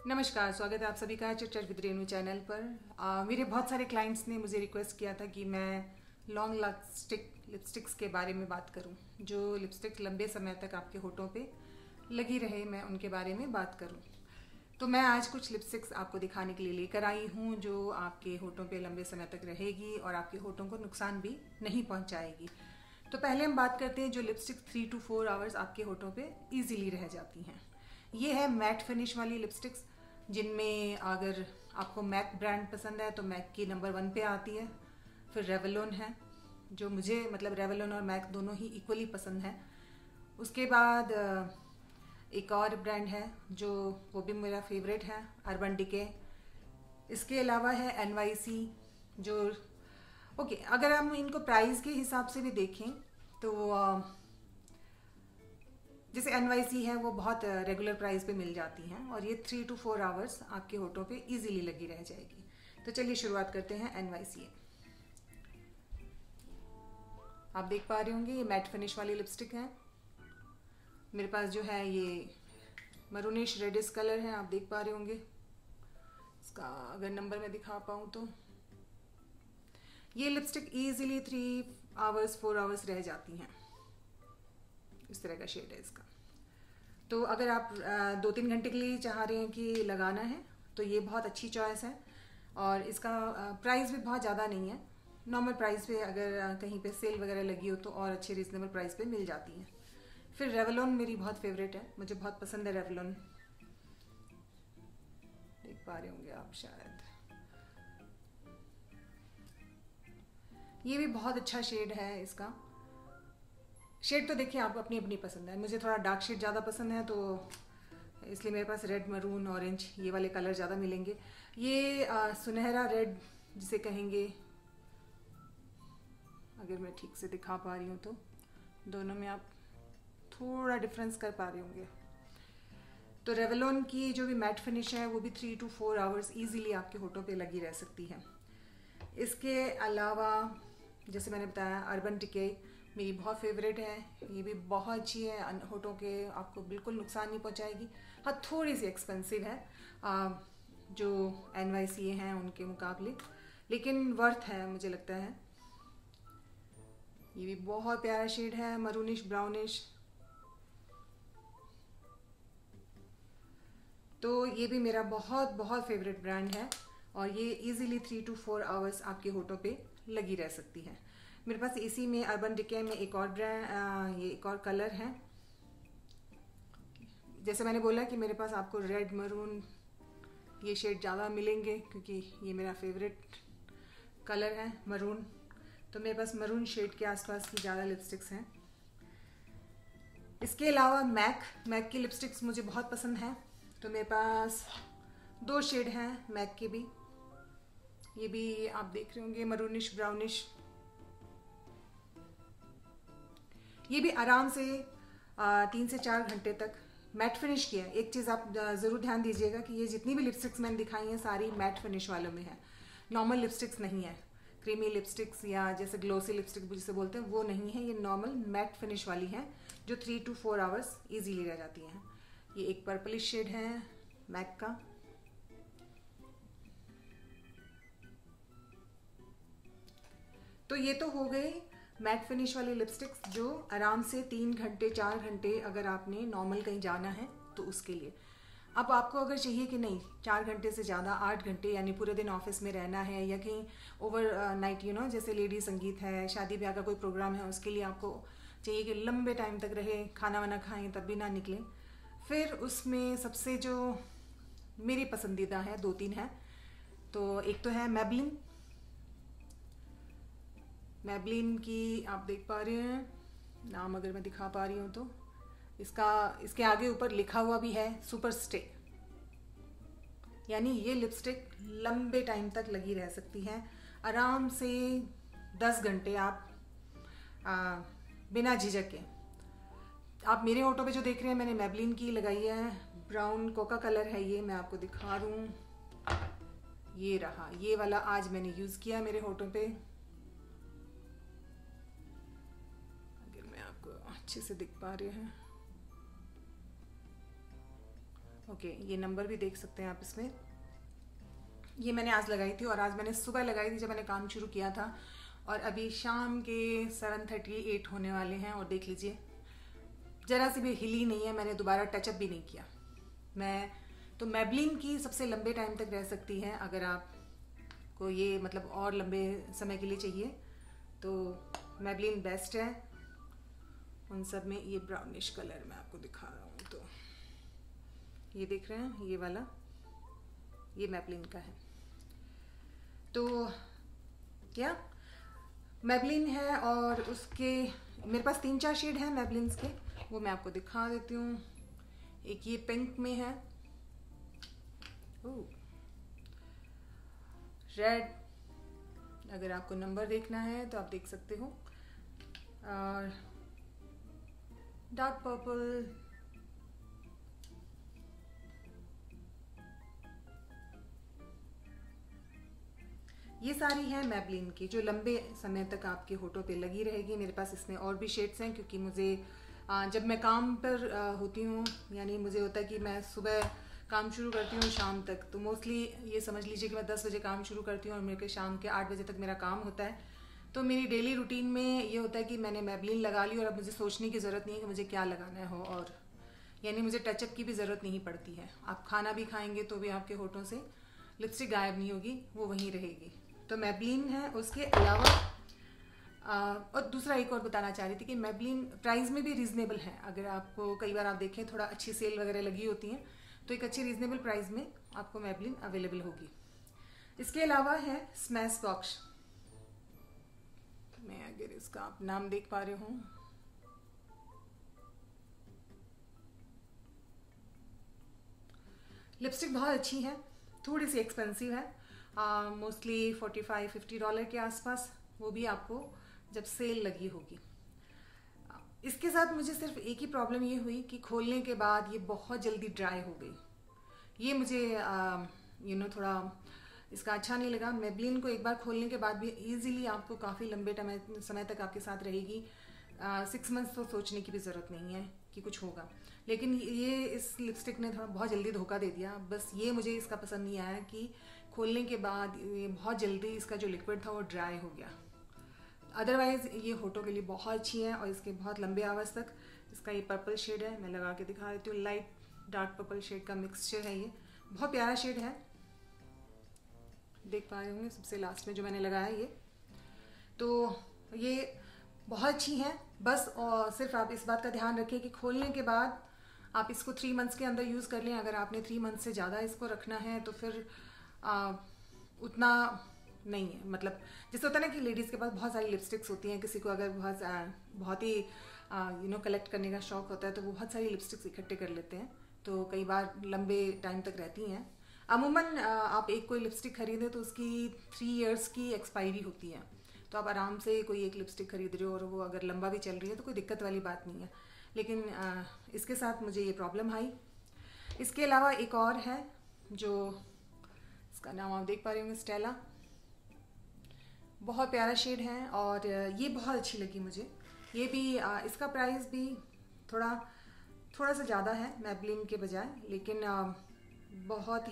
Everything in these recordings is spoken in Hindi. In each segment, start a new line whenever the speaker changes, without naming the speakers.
नमस्कार, स्वागत है आप सभी का chit chat with Renu channel पर। मेरे बहुत सारे क्लाइंट्स ने मुझे रिक्वेस्ट किया था कि मैं लॉन्ग लास्टिक लिपस्टिक्स के बारे में बात करूं, जो लिपस्टिक लंबे समय तक आपके होठों पे लगी रहे, मैं उनके बारे में बात करूं। तो मैं आज कुछ लिपस्टिक्स आपको दिखाने के लिए लेकर आई हूं जो आपके होठों पे लंबे समय तक रहेगी और आपके होठों को नुकसान भी नहीं पहुँचाएगी। तो पहले हम बात करते हैं जो लिपस्टिक 3 to 4 आवर्स आपके होठों पे ईजिली रह जाती हैं। ये है मैट फिनिश वाली लिपस्टिक्स, जिनमें अगर आपको मैक ब्रांड पसंद है तो मैक की नंबर 1 पे आती है। फिर रेवलॉन है, जो मुझे रेवलॉन और मैक दोनों ही इक्वली पसंद है। उसके बाद एक और ब्रांड है जो वो भी मेरा फेवरेट है, अर्बन डिके। इसके अलावा है NYC, जो अगर हम इनको प्राइस के हिसाब से भी देखें तो जैसे NYC है वो बहुत रेगुलर प्राइस पे मिल जाती हैं और ये 3 to 4 आवर्स आपके होठों पे इजीली लगी रह जाएगी। तो चलिए शुरुआत करते हैं NYC। आप देख पा रहे होंगे ये मैट फिनिश वाली लिपस्टिक है। मेरे पास जो है ये मरूनिश रेडिश कलर है, आप देख पा रहे होंगे। इसका अगर नंबर मैं दिखा पाऊँ तो ये लिपस्टिक इजीली 3 आवर्स 4 आवर्स रह जाती हैं। इस तरह का शेड है इसका। तो अगर आप 2-3 घंटे के लिए चाह रहे हैं कि लगाना है तो ये बहुत अच्छी चॉइस है। और इसका प्राइस भी बहुत ज़्यादा नहीं है, नॉर्मल प्राइस पे अगर कहीं पे सेल वगैरह लगी हो तो और अच्छे रीजनेबल प्राइस पे मिल जाती है। फिर रेवलॉन मेरी बहुत फेवरेट है, मुझे बहुत पसंद है रेवलॉन। देख पा रहे होंगे आप शायद, ये भी बहुत अच्छा शेड है। इसका शेड तो देखिए आप अपनी अपनी पसंद है। मुझे थोड़ा डार्क शेड ज़्यादा पसंद है तो इसलिए मेरे पास रेड, मरून, ऑरेंज ये वाले कलर ज़्यादा मिलेंगे। ये सुनहरा रेड जिसे कहेंगे, अगर मैं ठीक से दिखा पा रही हूँ तो दोनों में आप थोड़ा डिफरेंस कर पा रहे होंगे। तो रेवलॉन की जो भी मैट फिनिश है वो भी 3 to 4 आवर्स ईजिली आपके होठों पे लगी रह सकती है। इसके अलावा जैसे मैंने बताया अर्बन डिके मेरी बहुत फेवरेट है, ये भी बहुत अच्छी है, होठों के आपको बिल्कुल नुकसान नहीं पहुंचाएगी। हाँ, थोड़ी सी एक्सपेंसिव है जो NYC हैं उनके मुकाबले, लेकिन वर्थ है मुझे लगता है। ये भी बहुत प्यारा शेड है, मरूनिश ब्राउनिश। तो ये भी मेरा बहुत बहुत फेवरेट ब्रांड है और ये इजीली 3 to 4 आवर्स आपके होठों पे लगी रह सकती है। मेरे पास इसी में अर्बन डिके में एक और ब्रांड, ये एक और कलर है। जैसे मैंने बोला कि मेरे पास आपको रेड, मरून ये शेड ज़्यादा मिलेंगे क्योंकि ये मेरा फेवरेट कलर है मरून। तो मेरे पास मरून शेड के आसपास की ज़्यादा लिपस्टिक्स हैं। इसके अलावा मैक की लिपस्टिक्स मुझे बहुत पसंद है, तो मेरे पास 2 शेड हैं मैक के भी। ये भी आप देख रहे होंगे मरूनिश ब्राउनिश। ये भी आराम से 3 से 4 घंटे तक मैट फिनिश किया है। एक चीज़ आप ज़रूर ध्यान दीजिएगा कि ये जितनी भी लिपस्टिक्स मैंने दिखाई हैं सारी मैट फिनिश वालों में है, नॉर्मल लिपस्टिक्स नहीं है। क्रीमी लिपस्टिक्स या जैसे ग्लोसी लिपस्टिक जिसे बोलते हैं वो नहीं है, ये नॉर्मल मैट फिनिश वाली हैं जो 3 to 4 आवर्स ईजीली रह जाती हैं। ये एक पर्पलिश शेड है मैक का। तो ये तो हो गई मैट फिनिश वाली लिपस्टिक्स जो आराम से 3 घंटे 4 घंटे अगर आपने नॉर्मल कहीं जाना है तो उसके लिए। अब आपको अगर चाहिए कि नहीं 4 घंटे से ज़्यादा 8 घंटे यानी पूरे दिन ऑफिस में रहना है या कहीं ओवर नाइट जैसे लेडी संगीत है, शादी ब्याह का कोई प्रोग्राम है, उसके लिए आपको चाहिए कि लंबे टाइम तक रहे, खाना वाना खाएं तब भी ना निकलें। फिर उसमें सबसे जो मेरी पसंदीदा है 2-3 है। तो एक तो है मैबलिन की, आप देख पा रहे हैं नाम, अगर मैं दिखा पा रही हूँ तो इसके आगे ऊपर लिखा हुआ भी है सुपर स्टे, यानी ये लिपस्टिक लंबे टाइम तक लगी रह सकती है आराम से 10 घंटे आप बिना झिझक के। आप मेरे होठों पे जो देख रहे हैं मैंने मैबलिन की लगाई है, ब्राउन कोका कलर है ये, मैं आपको दिखा दूँ। ये रहा, ये वाला आज मैंने यूज़ किया मेरे होठों पे। अगर मैं आपको अच्छे से दिख पा रहे हैं, ओके, ये नंबर भी देख सकते हैं आप इसमें। ये मैंने आज लगाई थी और आज मैंने सुबह लगाई थी जब मैंने काम शुरू किया था, और अभी शाम के 7:38 होने वाले हैं और देख लीजिए ज़रा सी भी हिली नहीं है। मैंने दोबारा टचअप भी नहीं किया। मैं तो मैबलिन की सबसे लंबे टाइम तक रह सकती है। अगर आपको ये मतलब और लंबे समय के लिए चाहिए तो मैबलिन बेस्ट है उन सब में। ये ब्राउनिश कलर मैं आपको दिखा रहा हूँ, तो ये देख रहे हैं, ये वाला ये मैबलिन का है। तो क्या मैबलिन है, और उसके मेरे पास 3-4 शेड हैं मैबलिन्स के, वो मैं आपको दिखा देती हूँ। एक ये पिंक में है, रेड, अगर आपको नंबर देखना है तो आप देख सकते हो, और डार्क पर्पल, ये सारी है मैबलिन की जो लंबे समय तक आपके होठों पे लगी रहेगी। मेरे पास इसमें और भी शेड्स हैं, क्योंकि मुझे जब मैं काम पर होती हूँ, यानी मुझे होता है कि मैं सुबह काम शुरू करती हूँ शाम तक, तो मोस्टली ये समझ लीजिए कि मैं 10 बजे काम शुरू करती हूँ और मेरे के शाम के 8 बजे तक मेरा काम होता है। तो मेरी डेली रूटीन में ये होता है कि मैंने मैबलिन लगा ली और अब मुझे सोचने की ज़रूरत नहीं है कि मुझे क्या लगाना हो, और यानी मुझे टचअप की भी ज़रूरत नहीं पड़ती है। आप खाना भी खाएंगे तो भी आपके होठों से लिपस्टिक गायब नहीं होगी, वो वहीं रहेगी। तो मैबलिन है। उसके अलावा और दूसरा एक और बताना चाह रही थी कि मैबलिन प्राइस में भी रीज़नेबल है। अगर आपको कई बार आप देखें थोड़ा अच्छी सेल वगैरह लगी होती हैं, तो एक अच्छी रीज़नेबल प्राइस में आपको मैबलिन अवेलेबल होगी। इसके अलावा है स्मैश बॉक्स, मैं अगर इसका आप नाम देख पा रहे हो, लिपस्टिक बहुत अच्छी है, थोड़ी सी एक्सपेंसिव है, मोस्टली $45-50 के आसपास, वो भी आपको जब सेल लगी होगी। इसके साथ मुझे सिर्फ एक ही प्रॉब्लम ये हुई कि खोलने के बाद ये बहुत जल्दी ड्राई हो गई। ये मुझे थोड़ा इसका अच्छा नहीं लगा। मैबलिन को एक बार खोलने के बाद भी इजीली आपको काफ़ी लंबे समय तक आपके साथ रहेगी। 6 मंथ्स तो सोचने की भी ज़रूरत नहीं है कि कुछ होगा, लेकिन ये इस लिपस्टिक ने थोड़ा बहुत जल्दी धोखा दे दिया। बस ये मुझे इसका पसंद नहीं आया कि खोलने के बाद ये बहुत जल्दी इसका जो लिक्विड था वो ड्राई हो गया। अदरवाइज़ ये होठों के लिए बहुत अच्छी है और इसके बहुत लंबे आवर्स तक। इसका ये पर्पल शेड है, मैं लगा के दिखा देती हूँ। लाइट डार्क पर्पल शेड का मिक्सचर है, ये बहुत प्यारा शेड है, देख पा रहे होंगे सबसे लास्ट में जो मैंने लगाया ये। तो ये बहुत अच्छी है। बस और सिर्फ आप इस बात का ध्यान रखें कि खोलने के बाद आप इसको 3 मंथ्स के अंदर यूज़ कर लें। अगर आपने 3 मंथ से ज़्यादा इसको रखना है तो फिर उतना नहीं है। मतलब जैसे होता है ना कि लेडीज़ के पास बहुत सारी लिपस्टिक्स होती हैं, किसी को अगर बहुत ही कलेक्ट करने का शौक़ होता है तो वो बहुत सारी लिपस्टिक्स इकट्ठे कर लेते हैं, तो कई बार लंबे टाइम तक रहती हैं। अमूमन आप एक कोई लिपस्टिक खरीदें तो उसकी 3 इयर्स की एक्सपायरी होती है, तो आप आराम से कोई एक लिपस्टिक खरीद रहे हो और वो अगर लंबा भी चल रही है तो कोई दिक्कत वाली बात नहीं है। लेकिन इसके साथ मुझे ये प्रॉब्लम आई। इसके अलावा एक और है जो इसका नाम आप देख पा रहे होंगे, स्टेला, बहुत प्यारा शेड है और ये बहुत अच्छी लगी मुझे। ये भी इसका प्राइस भी थोड़ा सा ज़्यादा है मैबलिन के बजाय, लेकिन बहुत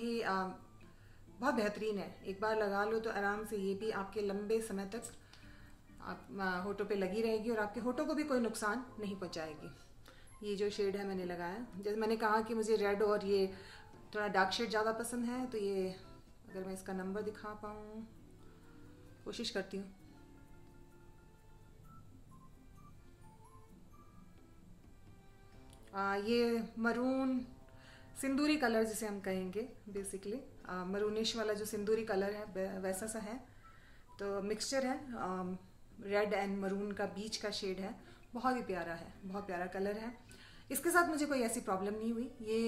बेहतरीन है। एक बार लगा लो तो आराम से ये भी आपके लंबे समय तक आप होठों पे लगी रहेगी और आपके होठों को भी कोई नुकसान नहीं पहुंचाएगी। ये जो शेड है मैंने लगाया, जैसे मैंने कहा कि मुझे रेड और ये थोड़ा डार्क शेड ज़्यादा पसंद है, तो ये अगर मैं इसका नंबर दिखा पाऊँ, कोशिश करती हूँ। ये मरून सिंदूरी कलर जिसे हम कहेंगे, बेसिकली मरूनिश वाला जो सिंदूरी कलर है वैसा सा है। तो मिक्सचर है, रेड एंड मरून का बीच का शेड है, बहुत ही प्यारा है, बहुत प्यारा कलर है। इसके साथ मुझे कोई ऐसी प्रॉब्लम नहीं हुई। ये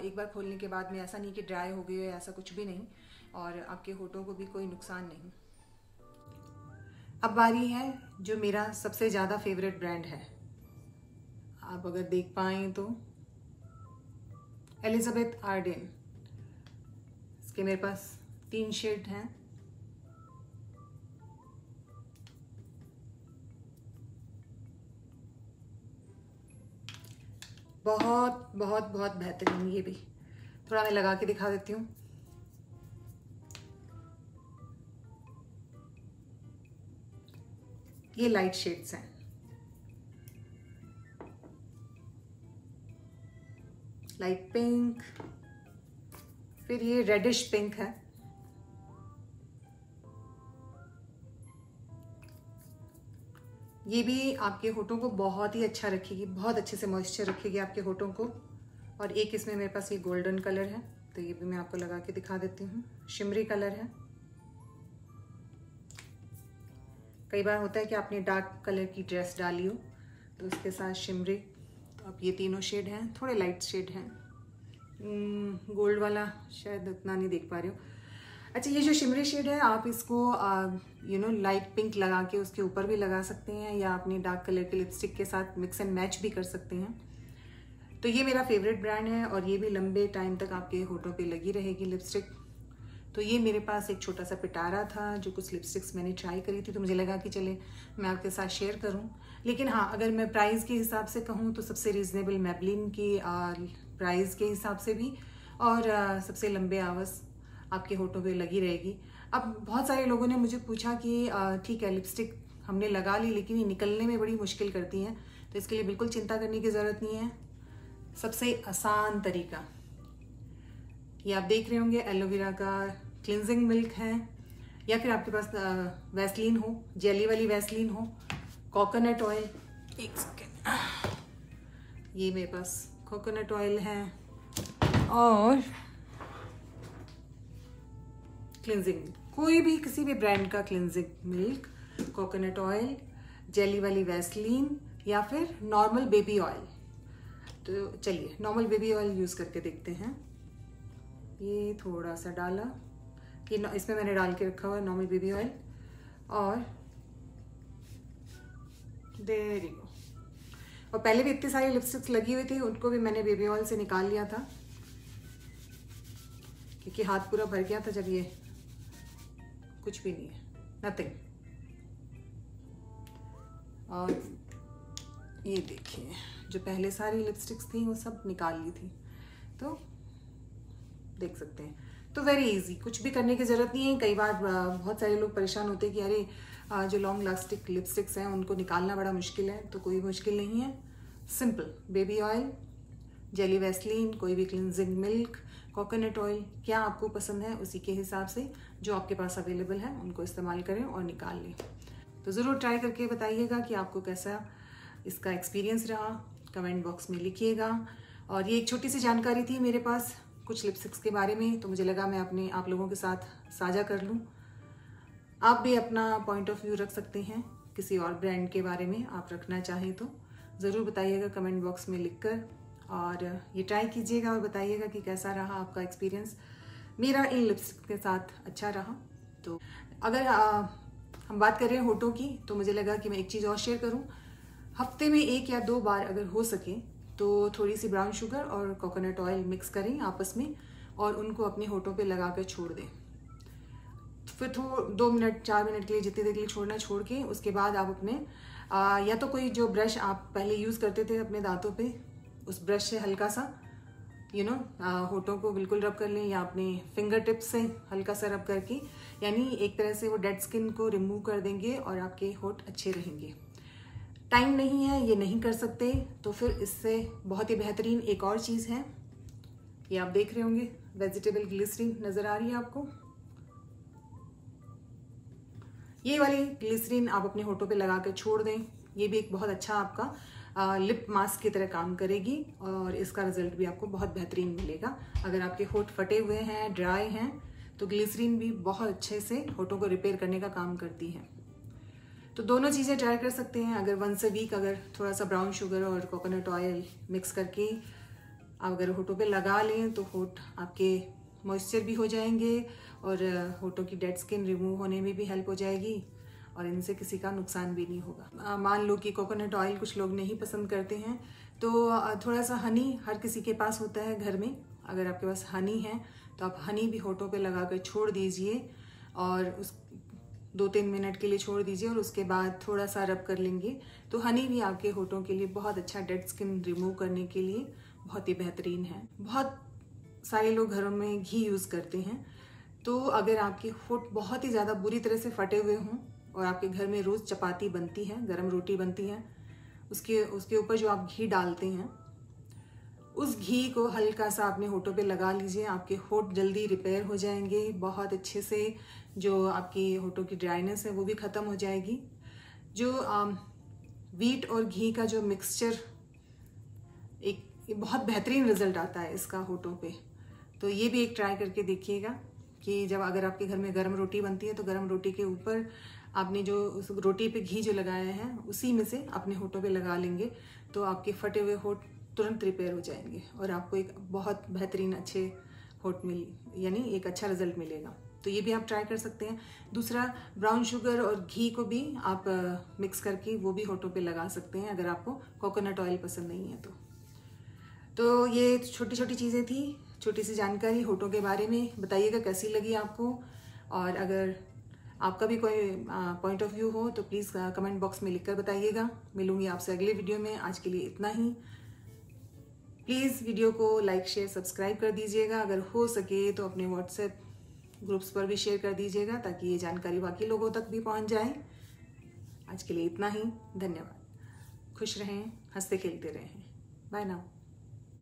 एक बार खोलने के बाद में ऐसा नहीं कि ड्राई हो गई है, ऐसा कुछ भी नहीं, और आपके होठों को भी कोई नुकसान नहीं। अब बारी है जो मेरा सबसे ज़्यादा फेवरेट ब्रांड है, आप अगर देख पाएँ तो एलिजाबेथ आर्डेन। इसके मेरे पास 3 शेड हैं। बहुत बहुत बहुत बेहतरीन, ये भी थोड़ा मैं लगा के दिखा देती हूँ। ये लाइट शेड्स हैं, लाइट पिंक, फिर ये रेडिश पिंक है, ये भी आपके होठों को बहुत ही अच्छा रखेगी, बहुत अच्छे से मॉइस्चर रखेगी आपके होठों को। और एक इसमें मेरे पास ये गोल्डन कलर है, तो ये भी मैं आपको लगा के दिखा देती हूँ। शिमरी कलर है। कई बार होता है कि आपने डार्क कलर की ड्रेस डाली हो तो उसके साथ शिमरी, तो अब ये तीनों शेड हैं, थोड़े लाइट शेड हैं। गोल्ड वाला शायद उतना नहीं देख पा रही हूँ। अच्छा, ये जो शिमरी शेड है आप इसको लाइट पिंक लगा के उसके ऊपर भी लगा सकते हैं, या अपनी डार्क कलर के लिपस्टिक के साथ मिक्स एंड मैच भी कर सकते हैं। तो ये मेरा फेवरेट ब्रांड है और ये भी लंबे टाइम तक आपके होठों पे लगी रहेगी लिपस्टिक। तो ये मेरे पास एक छोटा सा पिटारा था, जो कुछ लिपस्टिक्स मैंने ट्राई करी थी, तो मुझे लगा कि चले मैं आपके साथ शेयर करूं। लेकिन हाँ, अगर मैं प्राइस के हिसाब से कहूँ तो सबसे रीज़नेबल मैबलिन की प्राइस के हिसाब से भी, और सबसे लंबे आवर्स आपके होठों पे लगी रहेगी। अब बहुत सारे लोगों ने मुझे पूछा कि ठीक है, लिपस्टिक हमने लगा ली लेकिन ये निकलने में बड़ी मुश्किल करती हैं, तो इसके लिए बिल्कुल चिंता करने की ज़रूरत नहीं है। सबसे आसान तरीका ये आप देख रहे होंगे, एलोवेरा का क्लिनजिंग मिल्क है, या फिर आपके पास वैसलीन हो, जेली वाली वैसलीन हो, कोकोनट ऑयल, एक सेकेंड, ये मेरे पास कोकोनट ऑयल है, और क्लिनजिंग, कोई भी किसी भी ब्रांड का cleansing milk, coconut oil, jelly वाली वैसलीन, या फिर नॉर्मल बेबी ऑयल। तो चलिए नॉर्मल बेबी ऑयल यूज़ करके देखते हैं। ये थोड़ा सा डाला, ये इसमें मैंने डाल के रखा हुआ है नॉर्मल बेबी ऑयल, और देयर यू गो। और पहले भी इतनी सारी लिपस्टिक्स लगी हुई थी, उनको भी मैंने बेबी ऑयल से निकाल लिया था क्योंकि हाथ पूरा भर गया था। जब ये कुछ भी नहीं है, नथिंग। और ये देखिए, जो पहले सारी लिपस्टिक्स थी वो सब निकाल ली थी, तो देख सकते हैं। तो वेरी इजी, कुछ भी करने की ज़रूरत नहीं है। कई बार बहुत सारे लोग परेशान होते हैं कि अरे जो लॉन्ग लास्टिक लिपस्टिक्स हैं उनको निकालना बड़ा मुश्किल है, तो कोई मुश्किल नहीं है। Simple, baby oil, jelly Vaseline, कोई भी क्लिनजिंग मिल्क, कोकोनट ऑयल, क्या आपको पसंद है उसी के हिसाब से जो आपके पास अवेलेबल है उनको इस्तेमाल करें और निकाल लें। तो ज़रूर ट्राई करके बताइएगा कि आपको कैसा इसका एक्सपीरियंस रहा, कमेंट बॉक्स में लिखिएगा। और ये एक छोटी सी जानकारी थी मेरे पास कुछ लिपस्टिक्स के बारे में, तो मुझे लगा मैं आप लोगों के साथ साझा कर लूँ। आप भी अपना पॉइंट ऑफ व्यू रख सकते हैं, किसी और ब्रांड के बारे में आप रखना चाहें तो ज़रूर बताइएगा कमेंट बॉक्स में लिखकर, और ये ट्राई कीजिएगा और बताइएगा कि कैसा रहा आपका एक्सपीरियंस। मेरा इन लिपस्टिक के साथ अच्छा रहा। तो अगर हम बात कर रहे हैं होठों की, तो मुझे लगा कि मैं एक चीज़ और शेयर करूं। हफ्ते में 1 या 2 बार अगर हो सके तो थोड़ी सी ब्राउन शुगर और कोकोनट ऑयल मिक्स करें आपस में, और उनको अपने होठों पे लगा कर छोड़ दें। फिर 2 मिनट 4 मिनट के लिए, जितनी देर के लिए छोड़ना, छोड़ के उसके बाद आप अपने या तो कोई जो ब्रश आप पहले यूज़ करते थे अपने दांतों पे, उस ब्रश से हल्का सा होठों को बिल्कुल रब कर लें, या अपने फिंगर टिप्स से हल्का सा रब करके, यानी एक तरह से वो डेड स्किन को रिमूव कर देंगे और आपके होठ अच्छे रहेंगे। टाइम नहीं है, ये नहीं कर सकते, तो फिर इससे बहुत ही बेहतरीन एक और चीज़ है, ये आप देख रहे होंगे, वेजिटेबल ग्लिसरीन नज़र आ रही है आपको। ये वाली ग्लिसरीन आप अपने होठों पे लगा कर छोड़ दें, ये भी एक बहुत अच्छा आपका लिप मास्क की तरह काम करेगी, और इसका रिजल्ट भी आपको बहुत बेहतरीन मिलेगा। अगर आपके होठ फटे हुए हैं, ड्राई हैं, तो ग्लिसरीन भी बहुत अच्छे से होठों को रिपेयर करने का काम करती है। तो दोनों चीज़ें ट्राई कर सकते हैं। अगर वंस अ वीक अगर थोड़ा सा ब्राउन शुगर और कोकोनट ऑयल मिक्स करके आप अगर होठों पे लगा लें, तो होठ आपके मॉइस्चर भी हो जाएंगे, और होठों की डेड स्किन रिमूव होने में भी हेल्प हो जाएगी, और इनसे किसी का नुकसान भी नहीं होगा। मान लो कि कोकोनट ऑयल कुछ लोग नहीं पसंद करते हैं, तो थोड़ा सा हनी हर किसी के पास होता है घर में। अगर आपके पास हनी है तो आप हनी भी होठों पे लगा कर छोड़ दीजिए, और उस 2-3 मिनट के लिए छोड़ दीजिए, और उसके बाद थोड़ा सा रब कर लेंगे। तो हनी भी आपके होठों के लिए बहुत अच्छा, डेड स्किन रिमूव करने के लिए बहुत ही बेहतरीन है। बहुत सारे लोग घरों में घी यूज़ करते हैं। तो अगर आपके होंठ बहुत ही ज़्यादा बुरी तरह से फटे हुए हों और आपके घर में रोज़ चपाती बनती है, गरम रोटी बनती है, उसके ऊपर जो आप घी डालते हैं, उस घी को हल्का सा अपने होठों पे लगा लीजिए। आपके होठ जल्दी रिपेयर हो जाएंगे बहुत अच्छे से। जो आपकी होठों की ड्राइनेस है वो भी ख़त्म हो जाएगी। जो वीट और घी का जो मिक्सचर, एक बहुत बेहतरीन रिजल्ट आता है इसका होठों पे। तो ये भी एक ट्राई करके देखिएगा कि जब अगर आपके घर में गर्म रोटी बनती है तो गर्म रोटी के ऊपर आपने जो उस रोटी पे घी जो लगाया है उसी में से अपने होठों पे लगा लेंगे तो आपके फटे हुए होठ तुरंत रिपेयर हो जाएंगे और आपको एक बहुत बेहतरीन अच्छे होठ यानी एक अच्छा रिजल्ट मिलेगा। तो ये भी आप ट्राई कर सकते हैं। दूसरा, ब्राउन शुगर और घी को भी आप मिक्स करके वो भी होठों पे लगा सकते हैं अगर आपको कोकोनट ऑयल पसंद नहीं है तो ये छोटी छोटी चीज़ें थी, छोटी सी जानकारी होठों के बारे में। बताइएगा कैसी लगी आपको, और अगर आपका भी कोई पॉइंट ऑफ व्यू हो तो प्लीज़ कमेंट बॉक्स में लिखकर बताइएगा। मिलूंगी आपसे अगले वीडियो में। आज के लिए इतना ही। प्लीज़ वीडियो को लाइक, शेयर, सब्सक्राइब कर दीजिएगा। अगर हो सके तो अपने व्हाट्सएप ग्रुप्स पर भी शेयर कर दीजिएगा ताकि ये जानकारी बाकी लोगों तक भी पहुंच जाए। आज के लिए इतना ही। धन्यवाद। खुश रहें, हंसते खेलते रहें। Bye now.